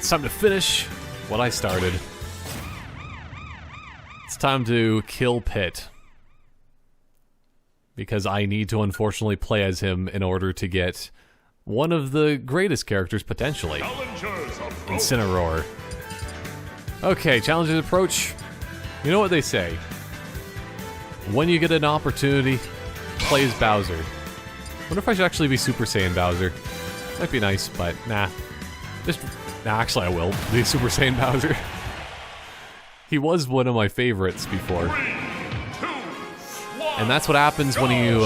It's time to finish what I started. It's time to kill Pit. Because I need to unfortunately play as him in order to get one of the greatest characters potentially. Incineroar. Okay, challengers approach. You know what they say. When you get an opportunity, play as Bowser. Wonder if I should actually be Super Saiyan Bowser. Might be nice, but nah. Nah, actually I will be Super Saiyan Bowser. He was one of my favorites before. And that's what happens when you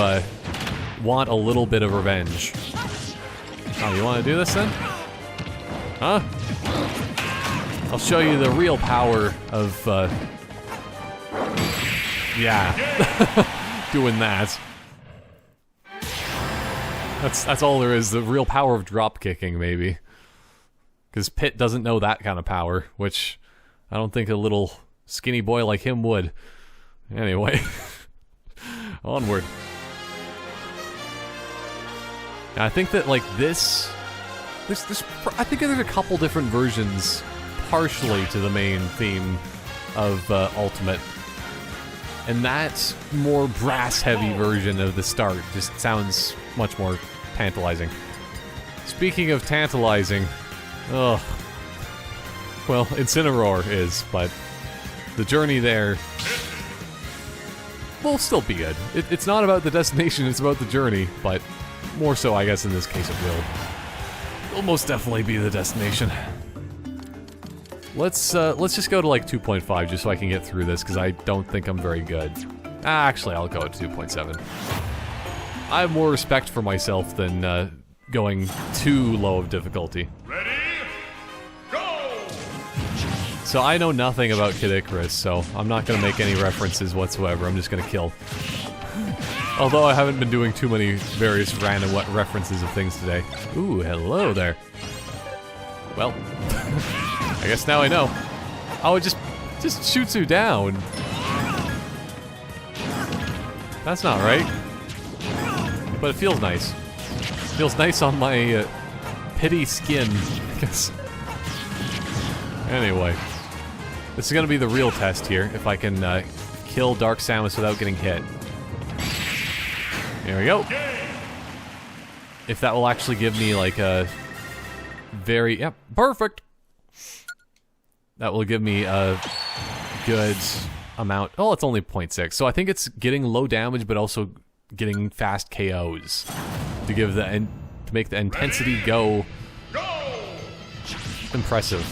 want a little bit of revenge. Oh, you want to do this then? Huh? I'll show you the real power of, yeah, doing that. That's all there is, the real power of drop kicking, maybe. Because Pit doesn't know that kind of power, which I don't think a little skinny boy like him would. Anyway, onward. And I think that, like, there's I think there's a couple different versions, partially to the main theme of Ultimate. And that more brass-heavy version of the start just sounds much more tantalizing. Speaking of tantalizing, ugh. Well, Incineroar is, but the journey there will still be good. It's not about the destination, it's about the journey, but more so, I guess, in this case it will. It'll most definitely be the destination. Let's just go to like 2.5 just so I can get through this, because I don't think I'm very good. Actually, I'll go at 2.7. I have more respect for myself than going too low of difficulty. Ready? Go! So I know nothing about Kid Icarus, so I'm not going to make any references whatsoever. I'm just going to kill. Although I haven't been doing too many various random references of things today. Ooh, hello there. Well, I guess now I know. Oh, it just shoots you down. That's not right. But it feels nice. Feels nice on my pity skin, I guess. Anyway, this is gonna be the real test here. If I can kill Dark Samus without getting hit. There we go. If that will actually give me like a very... Yep, perfect! That will give me a good amount... Oh, it's only 0.6. So I think it's getting low damage, but also getting fast KOs. To give the... to make the intensity go... impressive.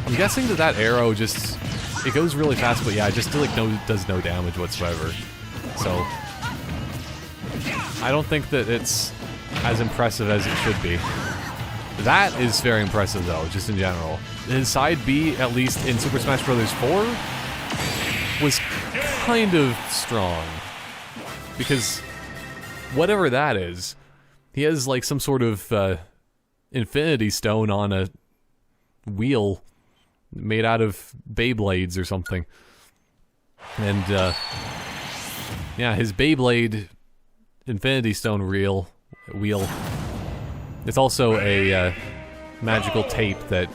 I'm guessing that arrow just... It goes really fast, but yeah, it just like does no damage whatsoever. So... I don't think that it's as impressive as it should be. That is very impressive, though, just in general. His side B, at least in Super Smash Bros. 4, was kind of strong. Because whatever that is, he has like some sort of Infinity Stone on a wheel made out of Beyblades or something. And, yeah, his Beyblade Infinity Stone wheel. It's also a magical tape that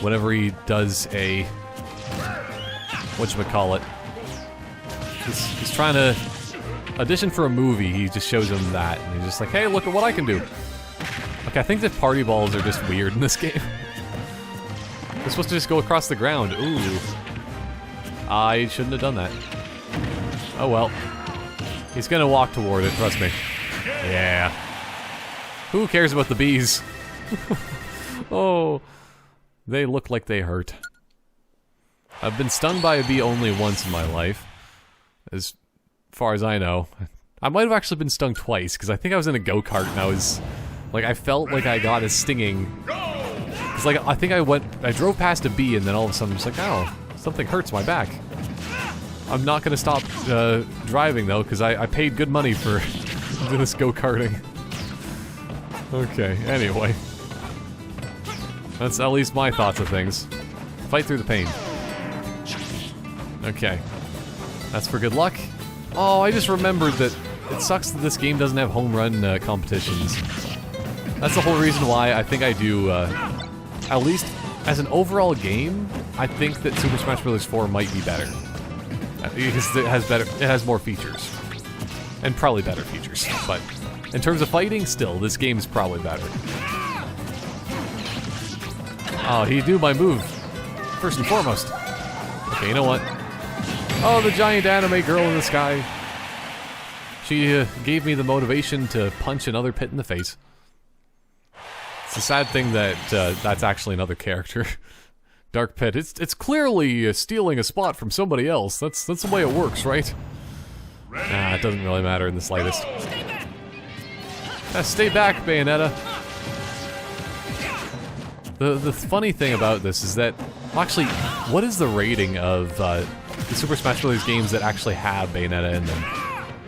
whenever he does a whatchamacallit, he's trying to audition for a movie, he just shows him that, and he's just like, hey, look at what I can do. Okay, I think that party balls are just weird in this game. They're supposed to just go across the ground. Ooh. I shouldn't have done that. Oh well. He's gonna walk toward it, trust me. Yeah. Who cares about the bees? Oh. They look like they hurt. I've been stung by a bee only once in my life. As far as I know. I might have actually been stung twice, because I think I was in a go-kart and I was... Like, I felt like I got a stinging... It's like, I think I drove past a bee and then all of a sudden I'm just like, oh, something hurts my back. I'm not gonna stop driving though, because I paid good money for this go-karting. Okay, anyway. That's at least my thoughts of things. Fight through the pain. Okay. That's for good luck. Oh, I just remembered that it sucks that this game doesn't have home run competitions. That's the whole reason why I think I do, at least as an overall game, I think that Super Smash Bros. 4 might be better. Because it has more features. And probably better features. But in terms of fighting, still, this game is probably better. Oh, he knew my move. First and foremost. Okay, you know what? Oh, the giant anime girl in the sky. She gave me the motivation to punch another Pit in the face. It's a sad thing that that's actually another character. Dark Pit. It's clearly stealing a spot from somebody else. That's the way it works, right? Nah, it doesn't really matter in the slightest. Stay back, Bayonetta. The funny thing about this is that, actually, what is the rating of the Super Smash Bros. Games that actually have Bayonetta in them?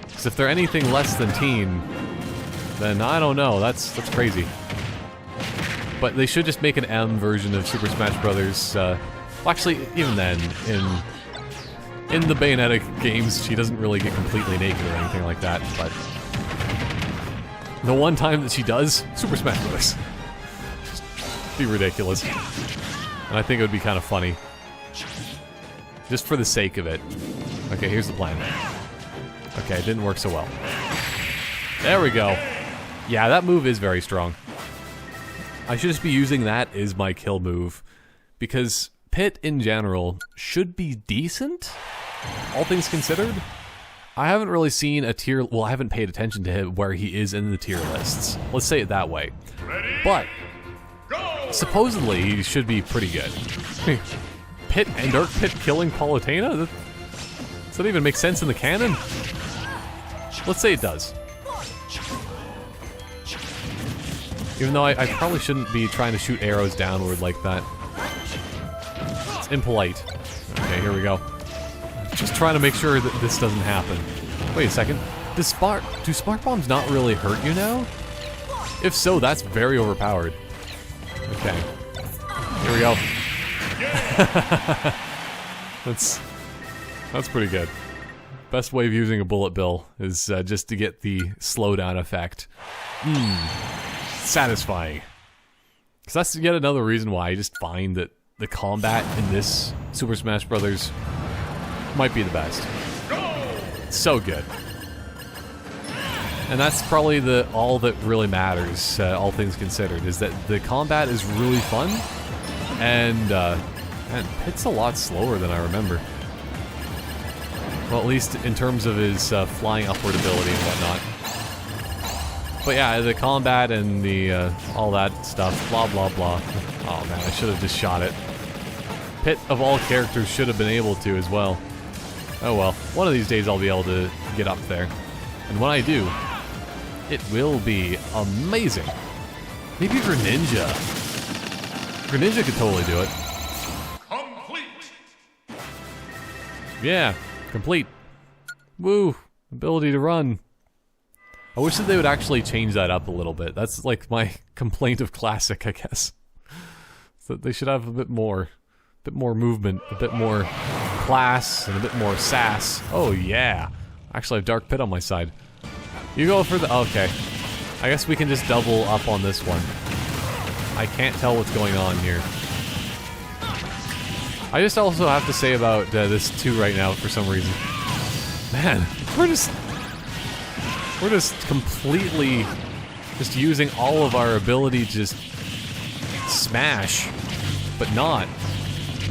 Because if they're anything less than teen, then I don't know. That's crazy. But they should just make an M version of Super Smash Bros. Well, actually, even then, in the Bayonetta games, she doesn't really get completely naked or anything like that. But the one time that she does, Super Smash Bros. Be ridiculous. And I think it would be kind of funny. Just for the sake of it. Okay, here's the plan. Okay, it didn't work so well. There we go. Yeah, that move is very strong. I should just be using that as my kill move. Because Pit, in general, should be decent, all things considered. I haven't really seen a tier... Well, I haven't paid attention to him where he is in the tier lists. Let's say it that way. But supposedly, he should be pretty good. Pit and Dark Pit killing Palutena? Does that even make sense in the canon? Let's say it does. Even though I probably shouldn't be trying to shoot arrows downward like that. It's impolite. Okay, here we go. Just trying to make sure that this doesn't happen. Wait a second. Do Spark Bombs not really hurt you now? If so, that's very overpowered. Okay. Here we go. That's pretty good. Best way of using a bullet bill is just to get the slowdown effect. Satisfying. Because that's yet another reason why I just find that the combat in this Super Smash Bros. Might be the best. It's so good. And that's probably all that really matters, all things considered, is that the combat is really fun, and man, Pit's a lot slower than I remember. Well, at least in terms of his flying upward ability and whatnot. But yeah, the combat and the all that stuff, blah blah blah. Oh man, I should have just shot it. Pit, of all characters, should have been able to as well. Oh well, one of these days I'll be able to get up there. And when I do, it will be amazing. Maybe Greninja. Greninja could totally do it. Complete. Yeah, complete. Woo, ability to run. I wish that they would actually change that up a little bit. That's like my complaint of Classic, I guess. So they should have a bit more movement, a bit more class, and a bit more sass. Oh yeah. Actually, I have Dark Pit on my side. You go for the... Okay. I guess we can just double up on this one. I can't tell what's going on here. I just also have to say about this too right now for some reason. Man, we're just completely just using all of our ability to just smash, but not.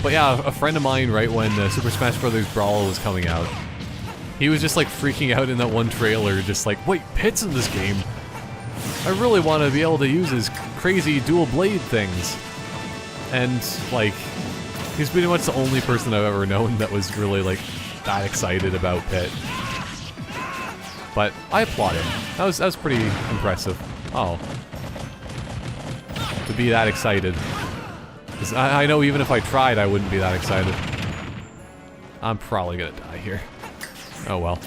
But yeah, a friend of mine, right when Super Smash Bros. Brawl was coming out, he was just like freaking out in that one trailer, just like, wait, Pit's in this game? I really want to be able to use his crazy dual blade things. And like, he's pretty much the only person I've ever known that was really like that excited about Pit. But I applaud him. That was pretty impressive. Oh. To be that excited. 'Cause I know even if I tried, I wouldn't be that excited. I'm probably gonna die here. Oh well.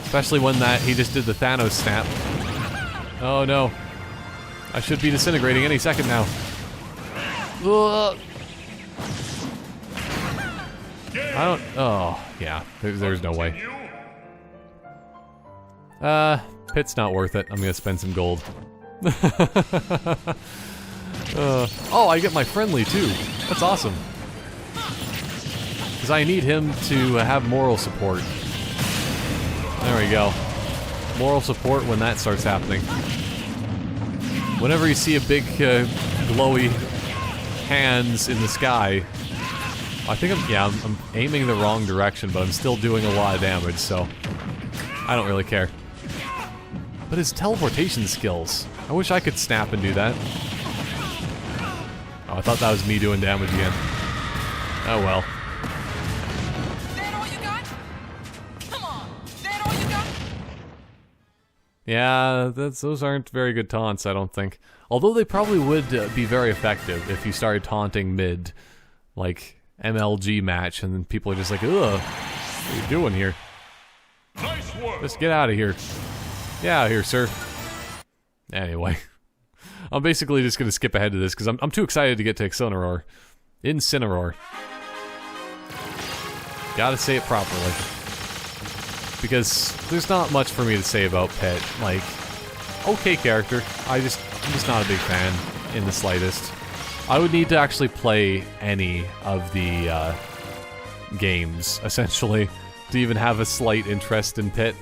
Especially when he just did the Thanos snap. Oh no. I should be disintegrating any second now. Ugh. I don't... Oh, yeah. There's no way. Pit's not worth it. I'm gonna spend some gold. Oh, I get my friendly too. That's awesome. Because I need him to have moral support. There we go. Moral support when that starts happening. Whenever you see a big, glowy hands in the sky, I think I'm aiming the wrong direction, but I'm still doing a lot of damage, so I don't really care. But his teleportation skills, I wish I could snap and do that. Oh, I thought that was me doing damage again. Oh well. That all you got? Come on, that all you got? Yeah, those aren't very good taunts, I don't think. Although they probably would be very effective if you started taunting mid, like MLG match, and then people are just like, ugh, what are you doing here? Nice work. Just get out of here. Get out of here, sir. Anyway. I'm basically just gonna skip ahead to this, because I'm too excited to get to Incineroar. Incineroar. Gotta say it properly. Because there's not much for me to say about Pit. Like, okay character. I'm just not a big fan in the slightest. I would need to actually play any of the games, essentially, to even have a slight interest in Pit.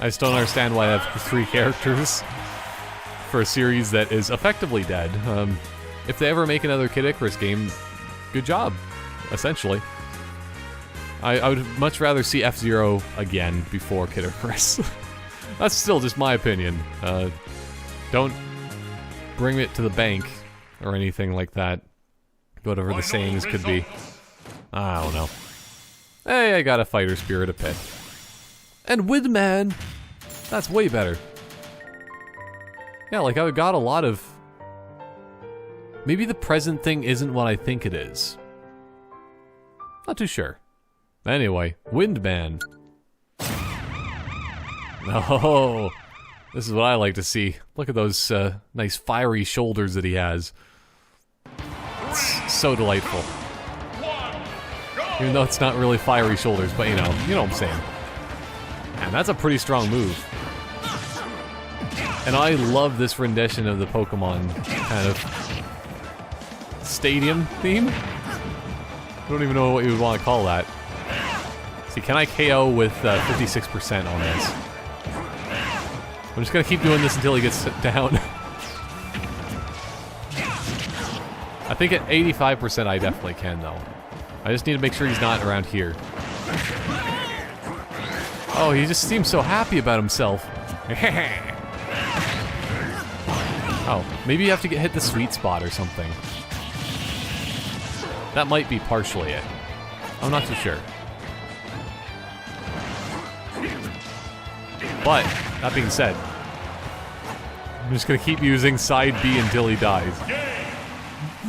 I just don't understand why I have 3 characters for a series that is effectively dead. If they ever make another Kid Icarus game, good job, essentially. I would much rather see F-Zero again before Kid Icarus. That's still just my opinion. Don't bring it to the bank or anything like that. Whatever the sayings could be. I don't know. Hey, I got a fighter spirit of Pit. And Widman! That's way better. Yeah, like I got a lot of... Maybe the present thing isn't what I think it is. Not too sure. Anyway, Windman. Oh, this is what I like to see. Look at those nice fiery shoulders that he has. It's so delightful. Even though it's not really fiery shoulders, but you know what I'm saying. And that's a pretty strong move. And I love this rendition of the Pokemon kind of stadium theme. I don't even know what you would want to call that. See, can I KO with 56% on this? I'm just gonna keep doing this until he gets down. I think at 85% I definitely can, though. I just need to make sure he's not around here. Oh, he just seems so happy about himself. Oh, maybe you have to hit the sweet spot or something. That might be partially it. I'm not too sure. But, that being said, I'm just gonna keep using side B until he dies.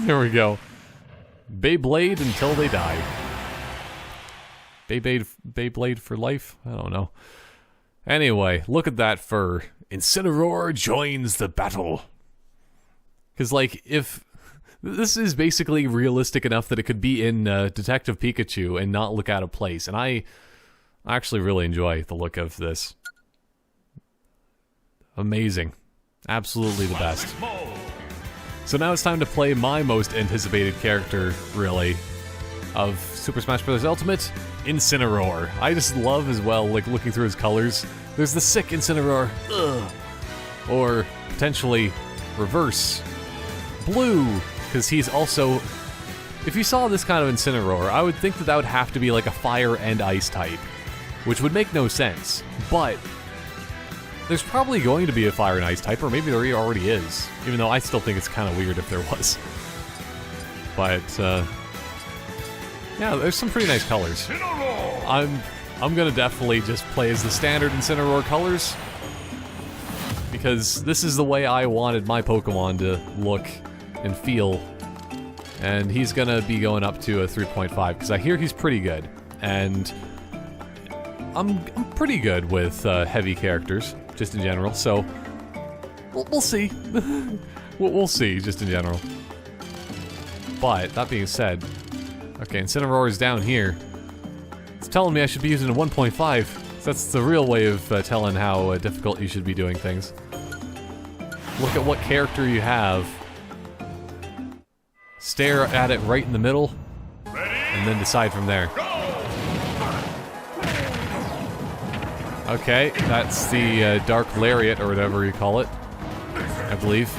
There we go. Beyblade until they die. Beyblade for life? I don't know. Anyway, look at that fur. Incineroar joins the battle. Because, like, if... This is basically realistic enough that it could be in Detective Pikachu and not look out of place. And I actually really enjoy the look of this. Amazing. Absolutely the best. So now it's time to play my most anticipated character, really, of Super Smash Bros. Ultimate, Incineroar. I just love as well, like, looking through his colors. There's the sick Incineroar, ugh. Or, potentially, reverse, blue, because he's also... If you saw this kind of Incineroar, I would think that that would have to be like a fire and ice type, which would make no sense, but... There's probably going to be a fire and ice type, or maybe there already is. Even though I still think it's kind of weird if there was. But, yeah, there's some pretty nice colors. I'm gonna definitely just play as the standard Incineroar colors. Because this is the way I wanted my Pokemon to look and feel. And he's gonna be going up to a 3.5, because I hear he's pretty good. And I'm pretty good with heavy characters. Just in general, so we'll see. we'll see, just in general. But, that being said, okay, Incineroar is down here. It's telling me I should be using a 1.5. That's the real way of telling how difficult you should be doing things. look at what character you have, stare at it right in the middle, and then decide from there. Okay, that's the Dark Lariat, or whatever you call it, I believe.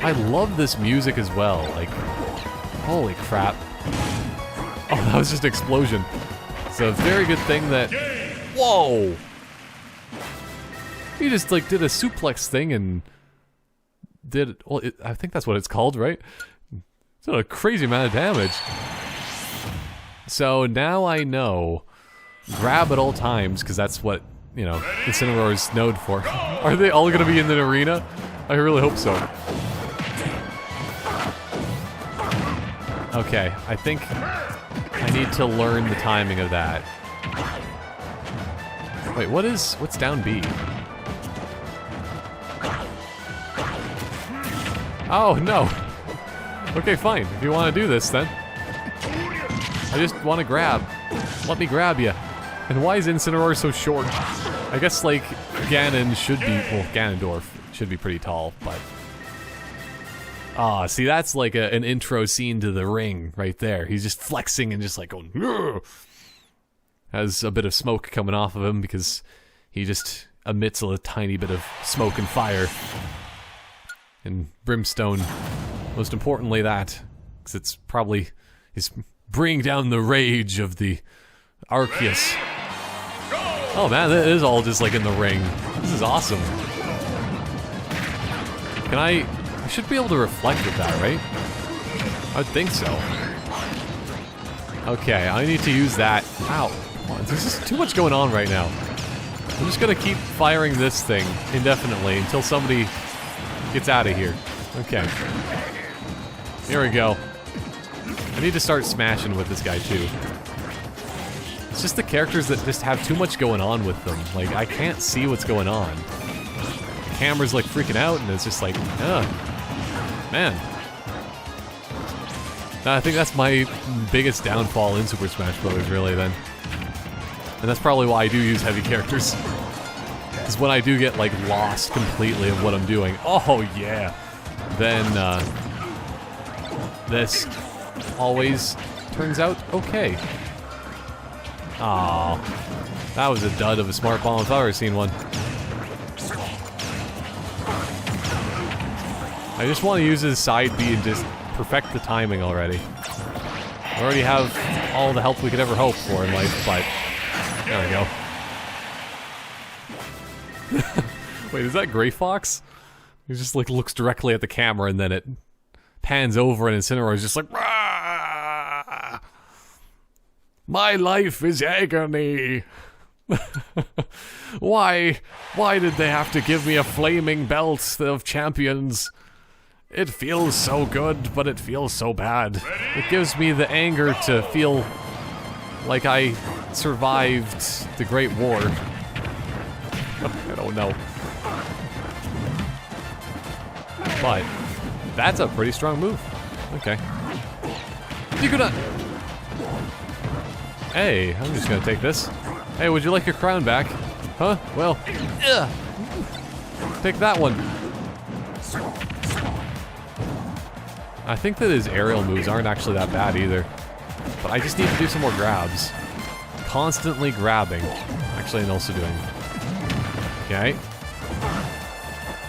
I love this music as well, like, holy crap. Oh, that was just an explosion. It's a very good thing that... Whoa! He just, like, did a suplex thing and... did... Well, I think that's what it's called, right? It's not a crazy amount of damage. So now I know... grab at all times, because that's what, you know, Incineroar is known for. Are they all gonna be in the arena? I really hope so. Okay, I think I need to learn the timing of that. Wait, what's down B? Oh, no. Okay, fine. If you want to do this, then. I just want to grab. Let me grab you. And why is Incineroar so short? I guess, like, Ganon should be... Well, Ganondorf should be pretty tall, but... Ah, see, that's like an intro scene to the ring right there. He's just flexing and just like going... Ugh! Has a bit of smoke coming off of him because he just emits a tiny bit of smoke and fire. And brimstone, most importantly that, because it's probably... is bringing down the rage of the Arceus. Oh man, that is all just like in the ring. This is awesome. Can I should be able to reflect with that, right? I would think so. Okay, I need to use that. Ow. There's just too much going on right now. I'm just gonna keep firing this thing indefinitely until somebody gets out of here. Okay. Here we go. I need to start smashing with this guy too. It's just the characters that just have too much going on with them. Like, I can't see what's going on. The camera's like freaking out and it's just like, man. I think that's my biggest downfall in Super Smash Bros. Really then. And that's probably why I do use heavy characters. Because when I do get like lost completely of what I'm doing, oh yeah, then this always turns out okay. Aw, that was a dud of a smart bomb if I've ever seen one. I just want to use his side B and just perfect the timing already. I already have all the help we could ever hope for in life, but there we go. Wait, is that Gray Fox? He just like looks directly at the camera and then it pans over and Incineroar is just like, "Rah! My life is agony. Why did they have to give me a flaming belt of champions? It feels so good, but it feels so bad. It gives me the anger to feel like I survived the Great War." I don't know. But that's a pretty strong move. Okay. Hey, I'm just gonna take this. Hey, would you like your crown back? Huh? Well, take that one. I think that his aerial moves aren't actually that bad either. But I just need to do some more grabs. Constantly grabbing. Actually, and also doing... Okay.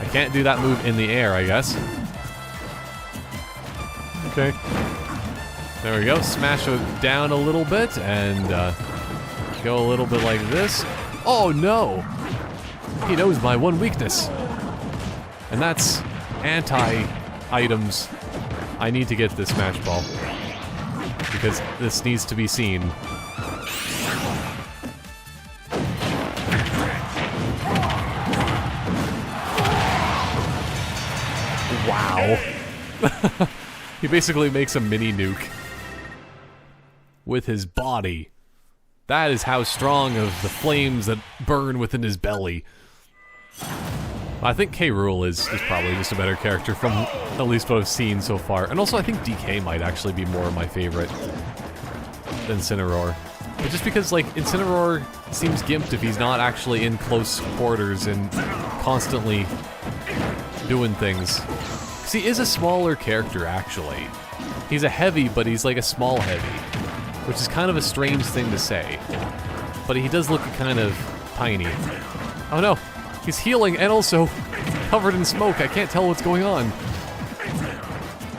I can't do that move in the air, I guess. Okay. There we go. Smash it down a little bit and go a little bit like this. Oh no! He knows my one weakness. And that's anti-items. I need to get this Smash Ball. Because this needs to be seen. Wow. He basically makes a mini nuke. With his body. That is how strong of the flames that burn within his belly. I think K. Rool is probably just a better character from at least what I've seen so far. And also I think DK might actually be more of my favorite than Incineroar. But just because, like, Incineroar seems gimped if he's not actually in close quarters and constantly doing things. Because he is a smaller character, actually. He's a heavy, but he's like a small heavy, which is kind of a strange thing to say. But he does look kind of tiny. Oh no, he's healing and also covered in smoke. I can't tell what's going on.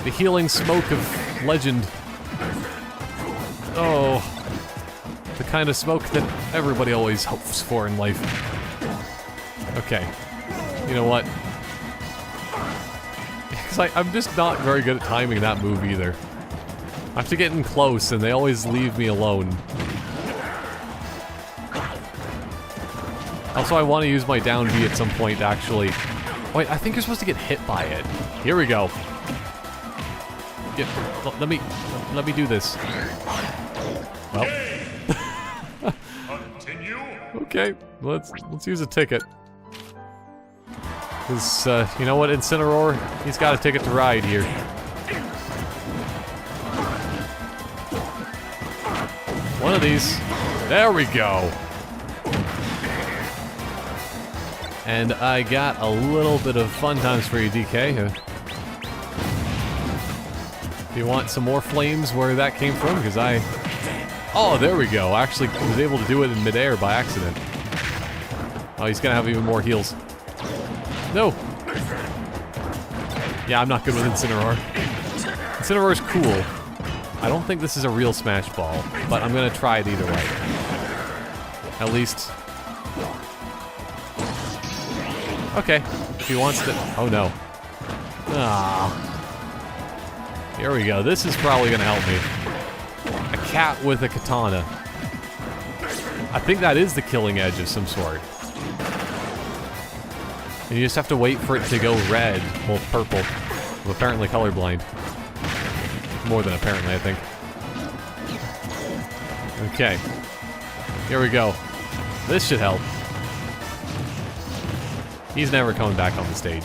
The healing smoke of legend. Oh, the kind of smoke that everybody always hopes for in life. Okay, you know what? Because I'm just not very good at timing that move either. I have to get in close and they always leave me alone. Also, I want to use my down B at some point to actually... Wait, I think you're supposed to get hit by it. Here we go. Let me do this. Well. Continue. Okay, let's use a ticket. Because, you know what, Incineroar? He's got a ticket to ride here. One of these. There we go. And I got a little bit of fun times for you, DK. Do you want some more flames where that came from? Because I... Oh, there we go. I actually was able to do it in midair by accident. Oh, he's gonna have even more heals. No! Yeah, I'm not good with Incineroar. Incineroar's cool. I don't think this is a real Smash Ball, but I'm gonna try it either way. At least... Okay, if he wants to... Oh no. Ah. Here we go. This is probably gonna help me. A cat with a katana. I think that is the killing edge of some sort. And you just have to wait for it to go red. Well, purple. I'm apparently colorblind. More than apparently, I think. Okay. Here we go. This should help. He's never coming back on the stage.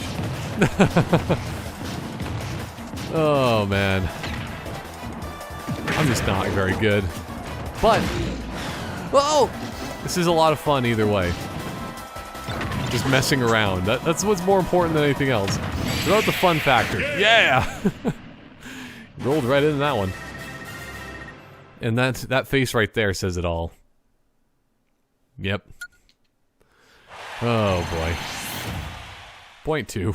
Oh, man. I'm just not very good. But... Oh! This is a lot of fun either way. Just messing around. That's what's more important than anything else. It's about the fun factor. Yeah! Rolled right into that one. And that face right there says it all. Yep. Oh, boy. Point 2.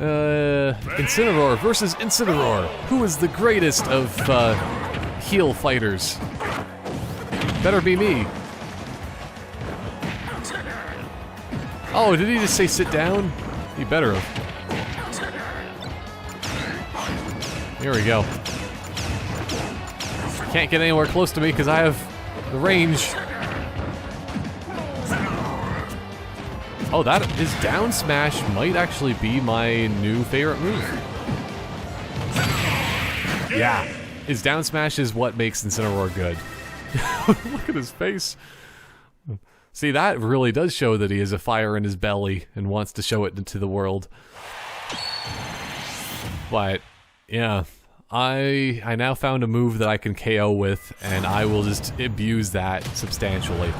Incineroar versus Incineroar. Who is the greatest of heel fighters? Better be me. Oh, did he just say sit down? He better have. Here we go. Can't get anywhere close to me because I have the range. Oh, that is down smash might actually be my new favorite move. Yeah, his down smash is what makes Incineroar good. Look at his face. See, that really does show that he has a fire in his belly and wants to show it to the world. But, yeah, I now found a move that I can KO with, and I will just abuse that substantially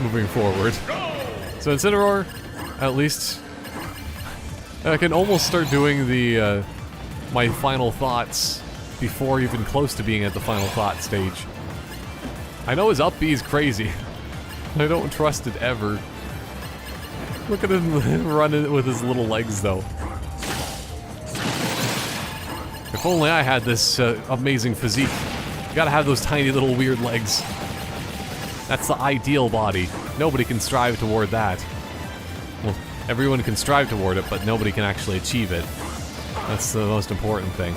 moving forward. So Incineroar, at least, I can almost start doing the my final thoughts before even close to being at the final thought stage. I know his up B is crazy. I don't trust it ever. Look at him running with his little legs, though. If only I had this amazing physique. You gotta have those tiny little weird legs. That's the ideal body. Nobody can strive toward that. Well, everyone can strive toward it, but nobody can actually achieve it. That's the most important thing.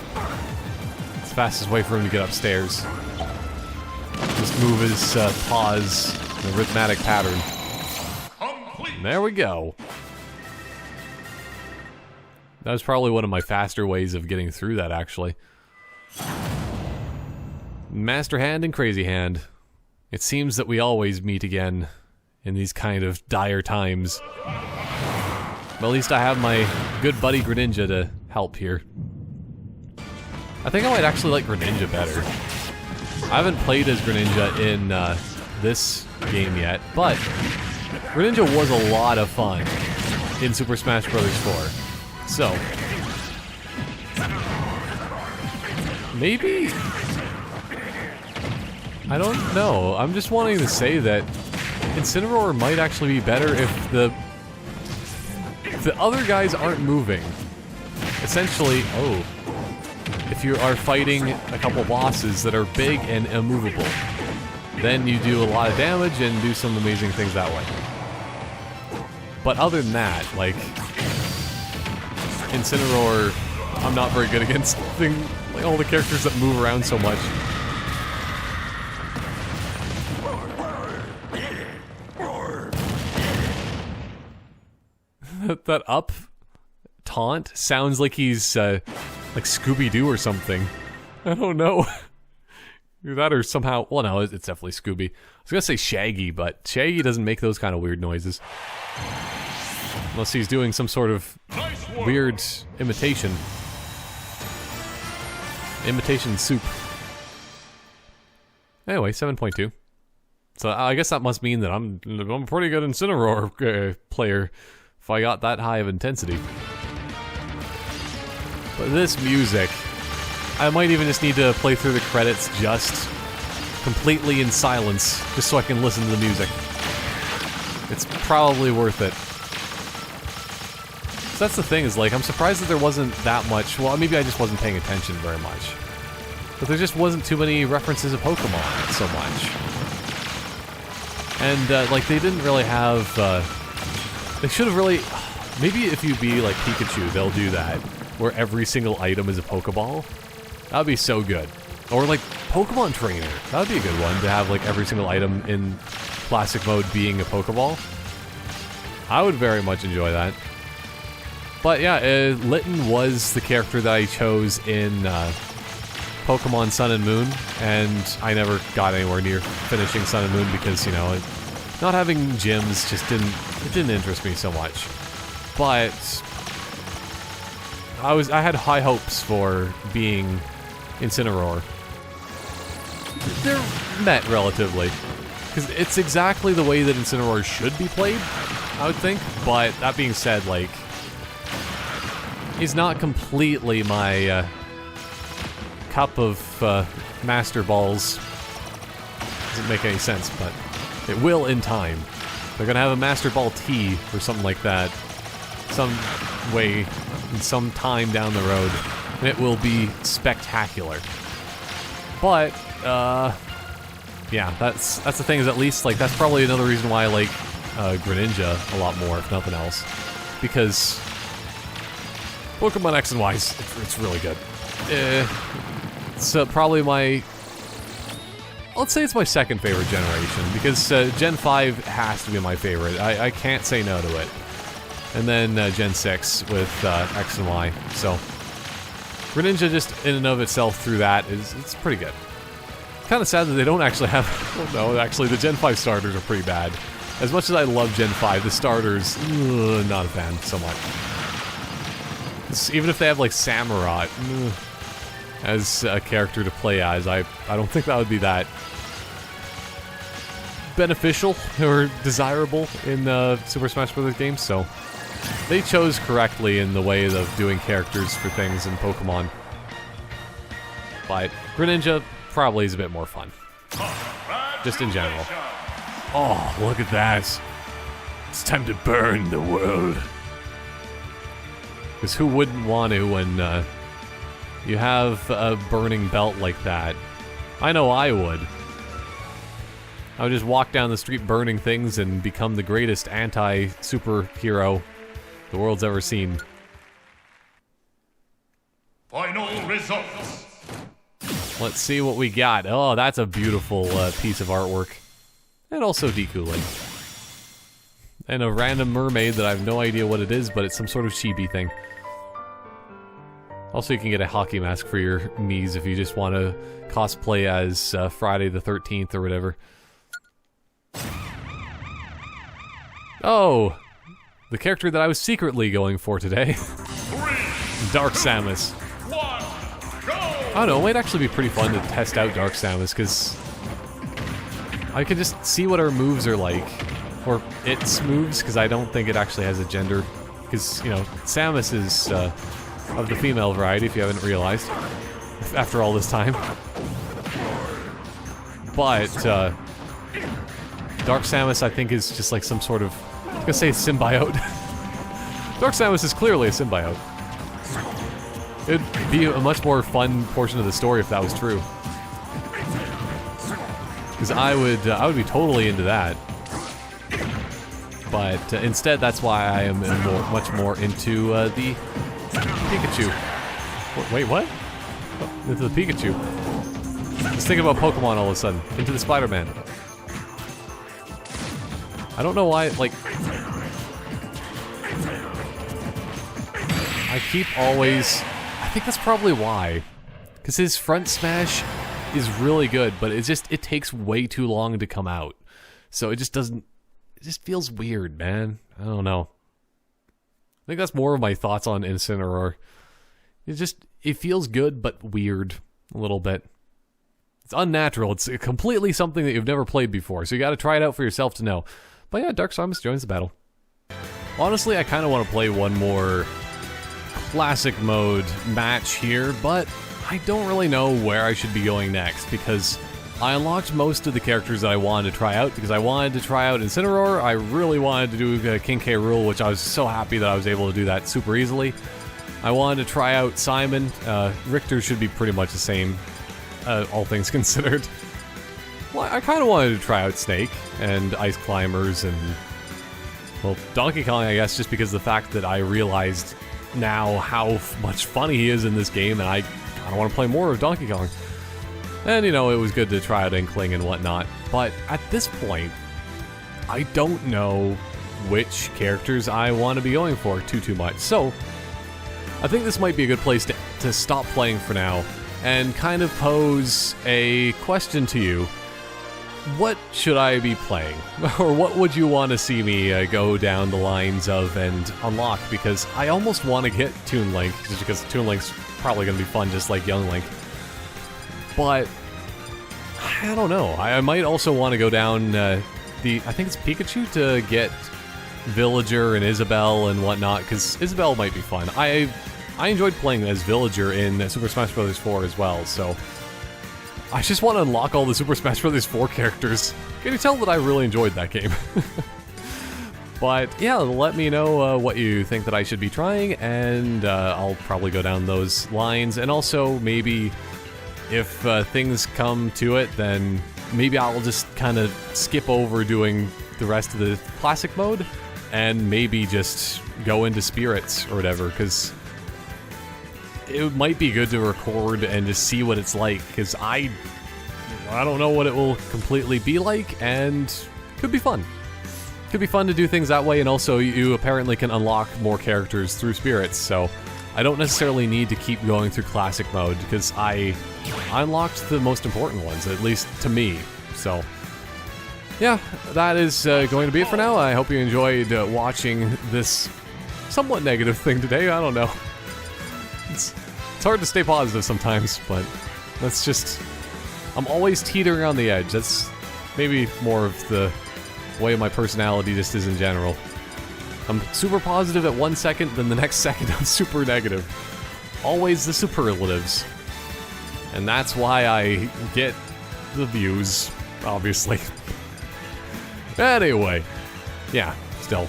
It's the fastest way for him to get upstairs. Just move his paws in a rhythmic pattern. And there we go. That was probably one of my faster ways of getting through that, actually. Master Hand and Crazy Hand. It seems that we always meet again in these kind of dire times. But at least I have my good buddy Greninja to help here. I think I might actually like Greninja better. I haven't played as Greninja in this game yet, but Greninja was a lot of fun in Super Smash Bros. 4. So, maybe? I don't know. I'm just wanting to say that Incineroar might actually be better if the other guys aren't moving. Essentially, if you are fighting a couple bosses that are big and immovable, then you do a lot of damage and do some amazing things that way. But other than that, like, Incineroar, I'm not very good against like all the characters that move around so much. That up taunt sounds like he's like Scooby-Doo or something. I don't know. That or somehow, well, no, it's definitely Scooby. I was gonna say Shaggy, but Shaggy doesn't make those kind of weird noises. Unless he's doing some sort of weird imitation. Imitation soup. Anyway, 7.2. So I guess that must mean that I'm a pretty good Incineroar player if I got that high of intensity. But this music, I might even just need to play through the credits just completely in silence, just so I can listen to the music. It's probably worth it. So that's the thing, is like, I'm surprised that there wasn't that much, well, maybe I just wasn't paying attention very much. But there just wasn't too many references of Pokemon so much. And, like, they didn't really have, they should have really, maybe if you be like Pikachu, they'll do that, where every single item is a Pokeball. That would be so good. Or like Pokemon Trainer, that would be a good one, to have like every single item in classic mode being a Pokeball. I would very much enjoy that. But yeah, Litten was the character that I chose in Pokemon Sun and Moon, and I never got anywhere near finishing Sun and Moon because, you know, not having gyms just didn't interest me so much. But I had high hopes for being Incineroar. They're met relatively, because it's exactly the way that Incineroar should be played, I would think. But that being said, like, he's not completely my cup of Master Balls. Doesn't make any sense, but it will in time. They're gonna have a Master Ball T or something like that, some way, some time down the road, and it will be spectacular. But yeah, that's the thing, is at least, like, that's probably another reason why I like Greninja a lot more, if nothing else, because Pokemon X and Y, it's really good. It's probably my, let's say it's my second favorite generation, because Gen 5 has to be my favorite. I can't say no to it. And then Gen 6 with X and Y. So Greninja just in and of itself through that it's pretty good. Kind of sad that they don't actually have, oh no, actually the Gen 5 starters are pretty bad. As much as I love Gen 5, the starters, not a fan so much. Even if they have like Samurott as a character to play as, I don't think that would be that beneficial or desirable in Super Smash Bros. Games, so they chose correctly in the way of doing characters for things in Pokemon. But Greninja probably is a bit more fun. Just in general. Oh, look at that. It's time to burn the world. Because who wouldn't want to when you have a burning belt like that? I know I would. I would just walk down the street burning things and become the greatest anti-superhero the world's ever seen. Final results. Let's see what we got. Oh, that's a beautiful piece of artwork. And also Deku-like. And a random mermaid that I have no idea what it is, but it's some sort of chibi thing. Also, you can get a hockey mask for your knees if you just want to cosplay as Friday the 13th or whatever. Oh! The character that I was secretly going for today. 3, Dark Samus. 1, go! I don't know, it might actually be pretty fun to test out Dark Samus, because I can just see what her moves are like. Or its moves, because I don't think it actually has a gender. Because, you know, Samus is of the female variety, if you haven't realized, after all this time. But, Dark Samus, I think, is just like some sort of, I was gonna say symbiote. Dark Samus is clearly a symbiote. It'd be a much more fun portion of the story if that was true. Because I would be totally into that. But instead, that's why I am much more into the Pikachu. Wait, what? Oh, into the Pikachu. Just thinking about Pokemon all of a sudden. Into the Spider-Man. I don't know why, like... I keep always... I think that's probably why. Because his front smash is really good, but it takes way too long to come out. So it just doesn't... It just feels weird, man. I don't know. I think that's more of my thoughts on Incineroar. It feels good, but weird. A little bit. It's unnatural. It's completely something that you've never played before, so you gotta try it out for yourself to know. But yeah, Dark Samus joins the battle. Honestly, I kind of want to play one more classic mode match here, but I don't really know where I should be going next, because I unlocked most of the characters that I wanted to try out, because I wanted to try out Incineroar. I really wanted to do King K. Rool, which I was so happy that I was able to do that super easily. I wanted to try out Simon. Richter should be pretty much the same, all things considered. Well, I kind of wanted to try out Snake and Ice Climbers and, well, Donkey Kong, I guess, just because of the fact that I realized now how much fun he is in this game, and I kind of want to play more of Donkey Kong. And, you know, it was good to try out Inkling and whatnot, but at this point, I don't know which characters I want to be going for too much. So, I think this might be a good place to stop playing for now and kind of pose a question to you. What should I be playing? Or what would you want to see me go down the lines of and unlock? Because I almost want to get Toon Link, just because Toon Link's probably going to be fun just like Young Link. But, I don't know. I might also want to go down I think it's Pikachu to get Villager and Isabelle and whatnot, because Isabelle might be fun. I enjoyed playing as Villager in Super Smash Bros. 4 as well, so I just want to unlock all the Super Smash Bros. 4 characters. Can you tell that I really enjoyed that game? But yeah, let me know what you think that I should be trying, and I'll probably go down those lines. And also, maybe if things come to it, then maybe I'll just kind of skip over doing the rest of the classic mode, and maybe just go into Spirits or whatever, because it might be good to record and just see what it's like, because I don't know what it will completely be like, and could be fun. Could be fun to do things that way, and also you apparently can unlock more characters through Spirits, so I don't necessarily need to keep going through classic mode, because I unlocked the most important ones, at least to me. So yeah, that is going to be it for now. I hope you enjoyed watching this somewhat negative thing today. I don't know. It's hard to stay positive sometimes, but that's just... I'm always teetering on the edge. That's maybe more of the way my personality just is in general. I'm super positive at 1 second, then the next second I'm super negative. Always the superlatives. And that's why I get the views, obviously. Anyway, yeah, still.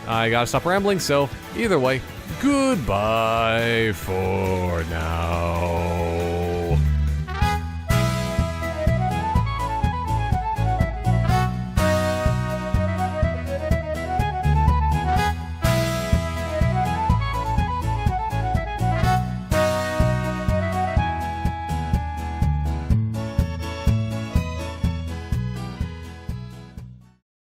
I gotta stop rambling, so either way, goodbye for now.